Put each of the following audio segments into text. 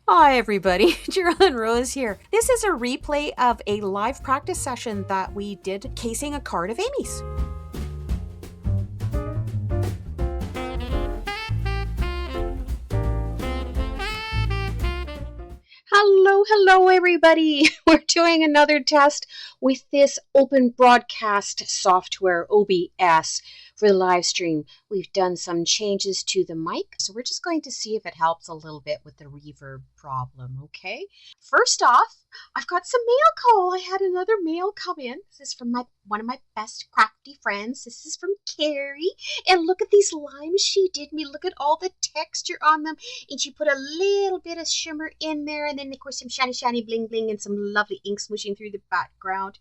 Hi everybody, Geraldine Rose here. This is a replay of a live practice session that we did casing a card of Amy's. Hello everybody. We're doing another test with this open broadcast software, OBS, for the live stream. We've done some changes to the mic, so we're just going to see if it helps a little bit with the reverb problem, okay? First off, I've got some mail call. I had another mail come in. This is from one of my best crafty friends. This is from Carrie. And look at these limes she did me. Look at all the texture on them. And she put a little bit of shimmer in there. And then, of course, some shiny bling bling and some lovely ink smooshing through the background.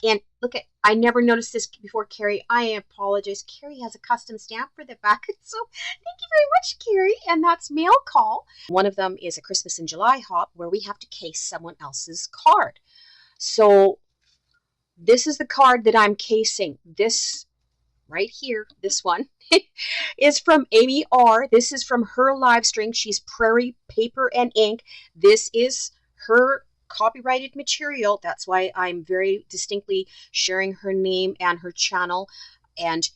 And look at, I never noticed this before, Carrie. I apologize. Carrie has a custom stamp for the back. So thank you very much, Carrie. And that's mail call. One of them is a Christmas in July hop where we have to case someone else's card. So this is the card that I'm casing. This right here, this one, is from Amy R. This is from her live stream. She's Prairie Paper and Ink. This is her copyrighted material. That's why I'm very distinctly sharing her name and her channel. And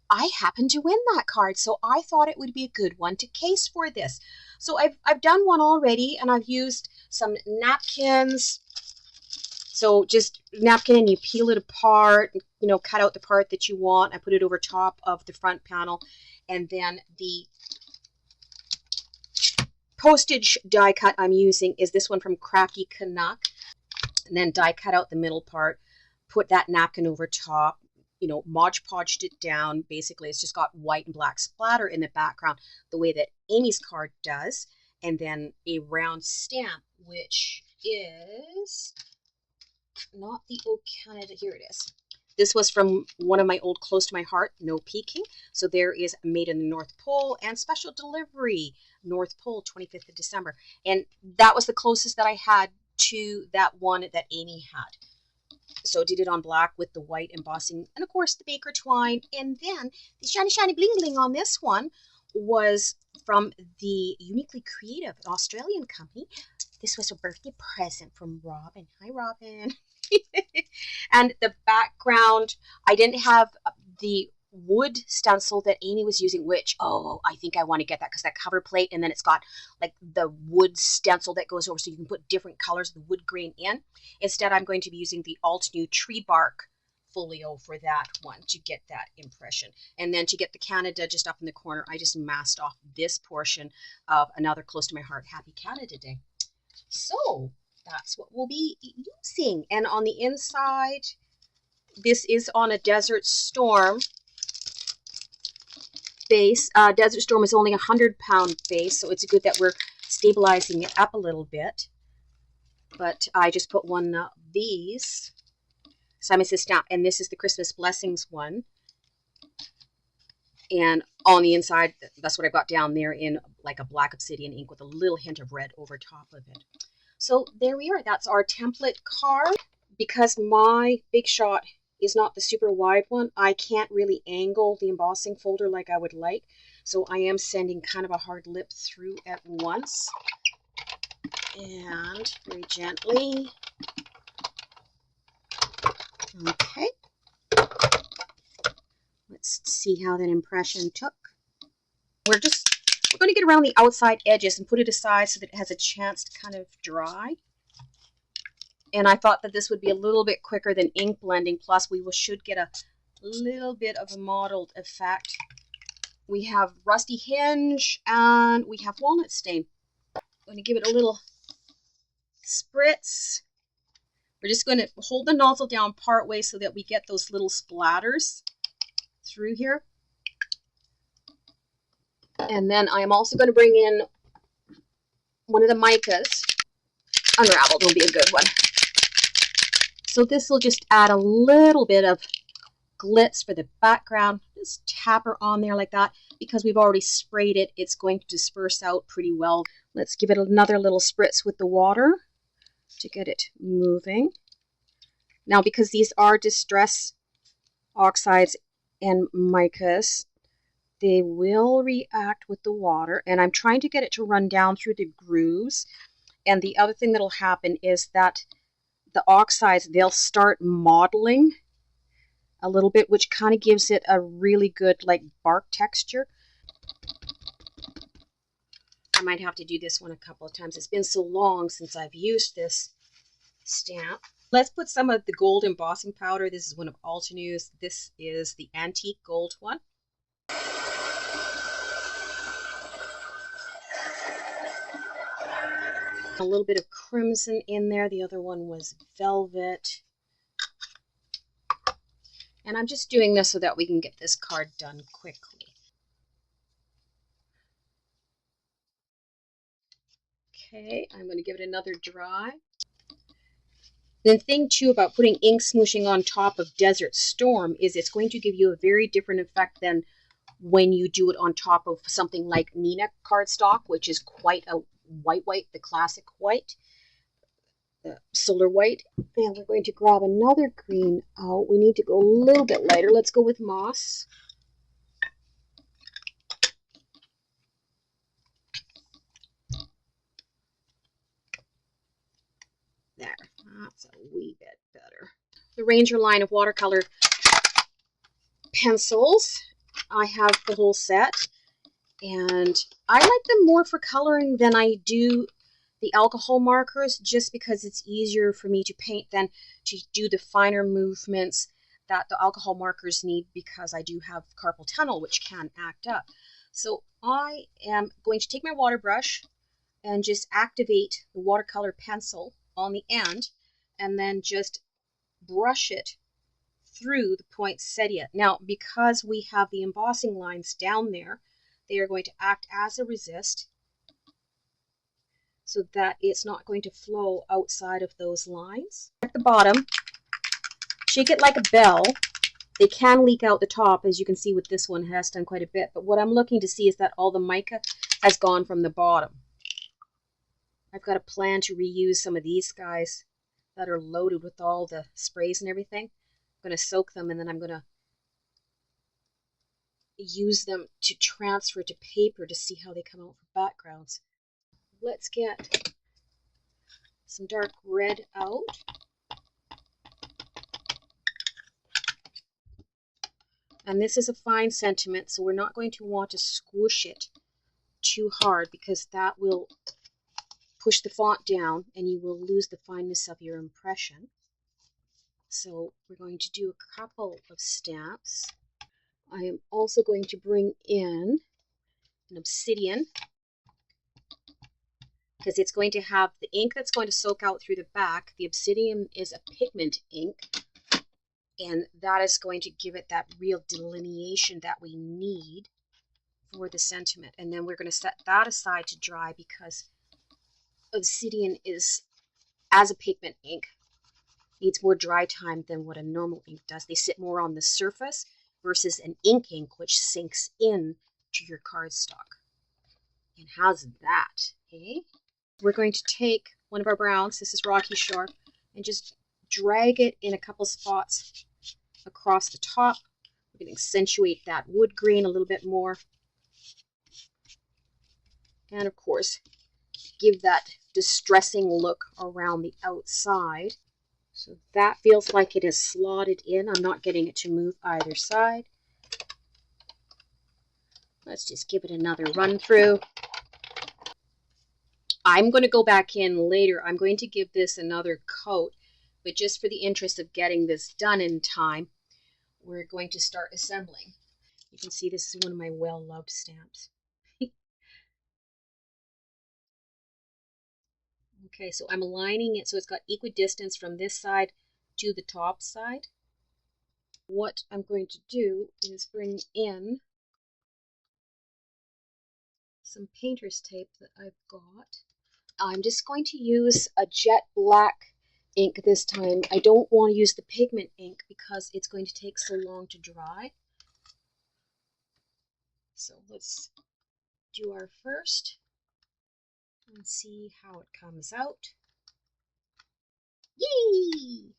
I happened to win that card, so I thought it would be a good one to case for this. So I've done one already, and I've used some napkins. So just napkin, and you peel it apart, you know, cut out the part that you want. I put it over top of the front panel, and then the postage die cut I'm using is this one from Crafty Canuck, and then die cut out the middle part, put that napkin over top, you know, Mod Podged it down. Basically, it's just got white and black splatter in the background, the way that Amy's card does, and then a round stamp, which is not the O Canada. Here it is. This was from one of my old Close to My Heart, No Peeking. So there is Made in the North Pole and Special Delivery, North Pole, 25th of December. And that was the closest that I had to that one that Amy had. So did it on black with the white embossing, and of course the Baker twine. And then the shiny bling bling on this one was from the Uniquely Creative, an Australian company. This was a birthday present from Robin. Hi, Robin. And the background, I didn't have the wood stencil that Amy was using, which, oh, I think I want to get that because that cover plate, and then it's got like the wood stencil that goes over so you can put different colors of the wood grain in. Instead, I'm going to be using the Alt New Tree Bark folio for that one to get that impression. And then to get the Canada just up in the corner, I just masked off this portion of another Close to My Heart Happy Canada Day. So that's what we'll be using. And on the inside, this is on a Desert Storm base. Desert Storm is only a 100-pound base, so it's good that we're stabilizing it up a little bit. But I just put one of these. Simon Says Stamp, and this is the Christmas Blessings one. And on the inside, that's what I've got down there in like a black obsidian ink with a little hint of red over top of it. So there we are. That's our template card. Because my Big Shot is not the super wide one, I can't really angle the embossing folder like I would like. So I am sending kind of a hard lip through at once. And very gently. Okay. Let's see how that impression took. We're going to get around the outside edges and put it aside so that it has a chance to kind of dry. And I thought that this would be a little bit quicker than ink blending. Plus, we should get a little bit of a mottled effect. We have rusty hinge and we have walnut stain. I'm going to give it a little spritz. We're just going to hold the nozzle down part way so that we get those little splatters through here. And then I am also going to bring in one of the micas. Unraveled will be a good one. So this will just add a little bit of glitz for the background. Just tap her on there like that. Because we've already sprayed it, it's going to disperse out pretty well. Let's give it another little spritz with the water to get it moving. Now, because these are distress oxides and micas, they will react with the water, and I'm trying to get it to run down through the grooves. And the other thing that'll happen is that the oxides, they'll start modeling a little bit, which kind of gives it a really good like bark texture. I might have to do this one a couple of times. It's been so long since I've used this stamp. Let's put some of the gold embossing powder. This is one of Altenews. This is the antique gold one. A little bit of crimson in there. The other one was velvet. And I'm just doing this so that we can get this card done quickly. Okay, I'm going to give it another dry. The thing too about putting ink smooshing on top of Desert Storm is it's going to give you a very different effect than when you do it on top of something like Nina cardstock, which is quite a white, the classic white, the solar white. And we're going to grab another green out. We need to go a little bit lighter. Let's go with moss. There, that's a wee bit better. The Ranger line of watercolor pencils. I have the whole set, and I like them more for coloring than I do the alcohol markers, just because it's easier for me to paint than to do the finer movements that the alcohol markers need, because I do have carpal tunnel, which can act up. So I am going to take my water brush and just activate the watercolor pencil on the end, and then just brush it through the poinsettia. Now, because we have the embossing lines down there, they are going to act as a resist so that it's not going to flow outside of those lines. At the bottom, shake it like a bell. They can leak out the top, as you can see with this one, it has done quite a bit. But what I'm looking to see is that all the mica has gone from the bottom. I've got a plan to reuse some of these guys that are loaded with all the sprays and everything. I'm going to soak them, and then I'm going to use them to transfer to paper to see how they come out for backgrounds. Let's get some dark red out. And this is a fine sentiment, so we're not going to want to squish it too hard, because that will push the font down and you will lose the fineness of your impression. So we're going to do a couple of stamps. I am also going to bring in an obsidian, because it's going to have the ink that's going to soak out through the back. The obsidian is a pigment ink, and that is going to give it that real delineation that we need for the sentiment. And then we're going to set that aside to dry, because obsidian is, as a pigment ink, needs more dry time than what a normal ink does. They sit more on the surface versus an ink, which sinks in to your cardstock. And how's that, eh? We're going to take one of our browns, this is Rocky Shore, and just drag it in a couple spots across the top. We're going to accentuate that wood green a little bit more. And of course, give that distressing look around the outside. So that feels like it is slotted in. I'm not getting it to move either side. Let's just give it another run through. I'm going to go back in later. I'm going to give this another coat, but just for the interest of getting this done in time, we're going to start assembling. You can see this is one of my well-loved stamps. Okay, so I'm aligning it so it's got equidistance from this side to the top side. What I'm going to do is bring in some painter's tape that I've got. I'm just going to use a jet black ink this time. I don't want to use the pigment ink because it's going to take so long to dry. So let's do our first and see how it comes out. Yay!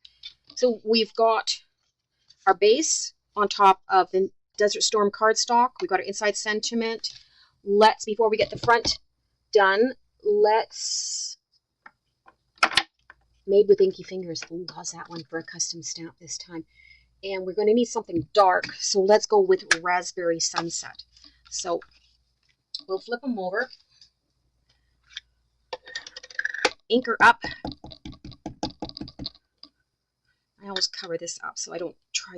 So we've got our base on top of the Desert Storm cardstock. We've got our inside sentiment. Before we get the front done, let's Made with Inky Fingers. Ooh, how's that one for a custom stamp this time? And we're going to need something dark, so let's go with Raspberry Sunset. So we'll flip them over, ink her up. I always cover this up so I don't try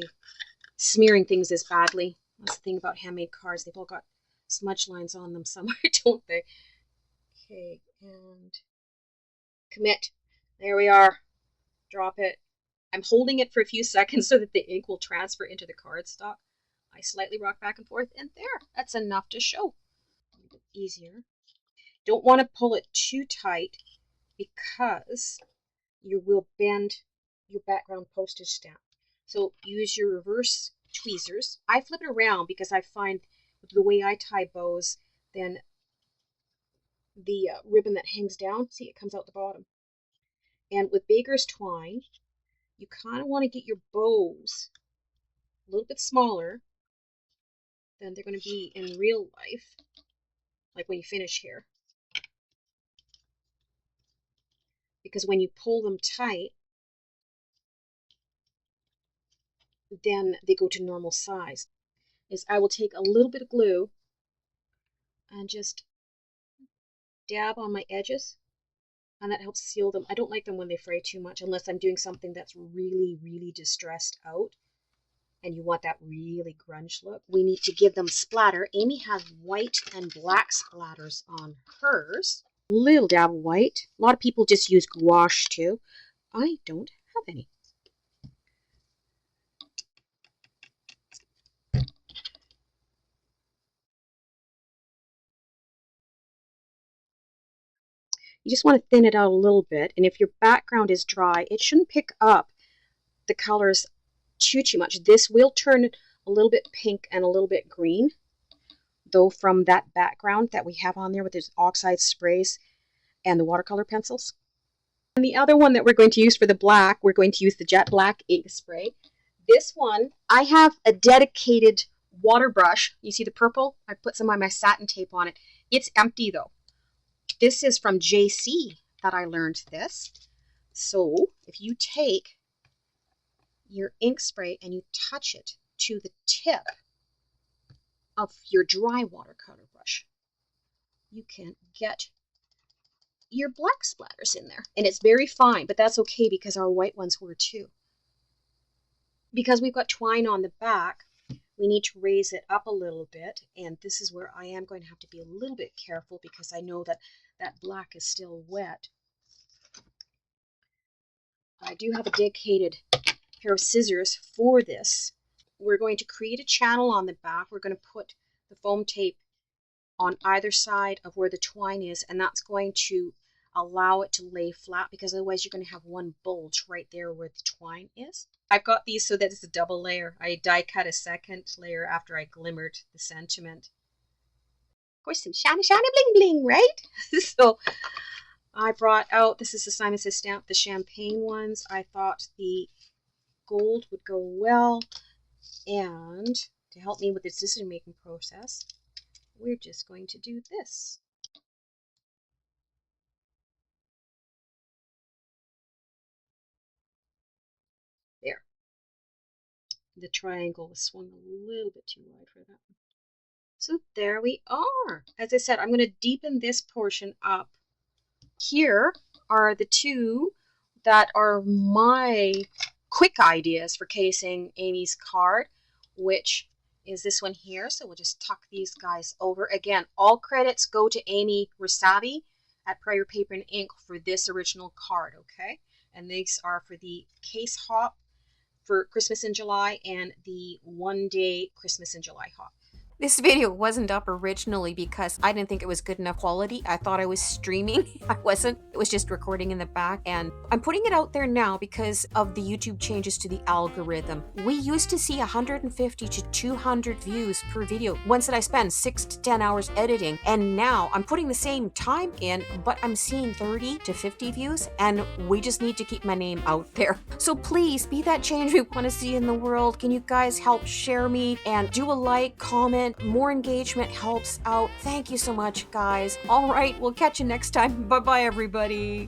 smearing things as badly. That's the thing about handmade cards. They've all got smudge lines on them somewhere, don't they? Okay, and commit. There we are. Drop it. I'm holding it for a few seconds so that the ink will transfer into the cardstock. I slightly rock back and forth, and there. That's enough to show. A little bit easier. Don't want to pull it too tight because you will bend your background postage stamp. So use your reverse tweezers. I flip it around because I find with the way I tie bows, then the ribbon that hangs down, see, it comes out the bottom. And with baker's twine, you kind of want to get your bows a little bit smaller than they're going to be in real life, like when you finish here. Because when you pull them tight, then they go to normal size. Is I will take a little bit of glue and just dab on my edges, and that helps seal them. I don't like them when they fray too much unless I'm doing something that's really, really distressed out and you want that really grunge look. We need to give them splatter. Amy has white and black splatters on hers. Little dab of white. A lot of people just use gouache too. I don't have any. You just want to thin it out a little bit, and if your background is dry, it shouldn't pick up the colors too much. This will turn a little bit pink and a little bit green, though, from that background that we have on there with those oxide sprays and the watercolor pencils. And the other one that we're going to use for the black, we're going to use the Jet Black ink spray. This one, I have a dedicated water brush. You see the purple? I put some of my satin tape on it. It's empty though. This is from JC that I learned this. So if you take your ink spray and you touch it to the tip of your dry watercolor brush, you can get your black splatters in there. And it's very fine, but that's okay because our white ones were too. Because we've got twine on the back, we need to raise it up a little bit, and this is where I am going to have to be a little bit careful because I know that that black is still wet. I do have a dedicated pair of scissors for this. We're going to create a channel on the back. We're going to put the foam tape on either side of where the twine is, and that's going to allow it to lay flat because otherwise you're going to have one bulge right there where the twine is. I've got these so that it's a double layer. I die cut a second layer after I glimmered the sentiment. Of course, some shiny, shiny bling bling, right? So I brought out, this is the Simon Says stamp, the champagne ones. I thought the gold would go well, and to help me with the decision making process, we're just going to do this. There. The triangle was swung a little bit too wide for that one. So there we are. As I said, I'm going to deepen this portion up. Here are the two that are my quick ideas for casing Amy's card, which is this one here. So we'll just tuck these guys over. Again, all credits go to Amy Rasavi at Prairie Paper and Ink for this original card, okay? And these are for the case hop for Christmas in July and the one-day Christmas in July hop. This video wasn't up originally because I didn't think it was good enough quality. I thought I was streaming. I wasn't. It was just recording in the back. And I'm putting it out there now because of the YouTube changes to the algorithm. We used to see 150 to 200 views per video, ones that I spend 6 to 10 hours editing. And now I'm putting the same time in, but I'm seeing 30 to 50 views. And we just need to keep my name out there. So please be that change we want to see in the world. Can you guys help share me and do a like, comment? More engagement helps out. Thank you so much, guys. All right, we'll catch you next time. Bye-bye, everybody.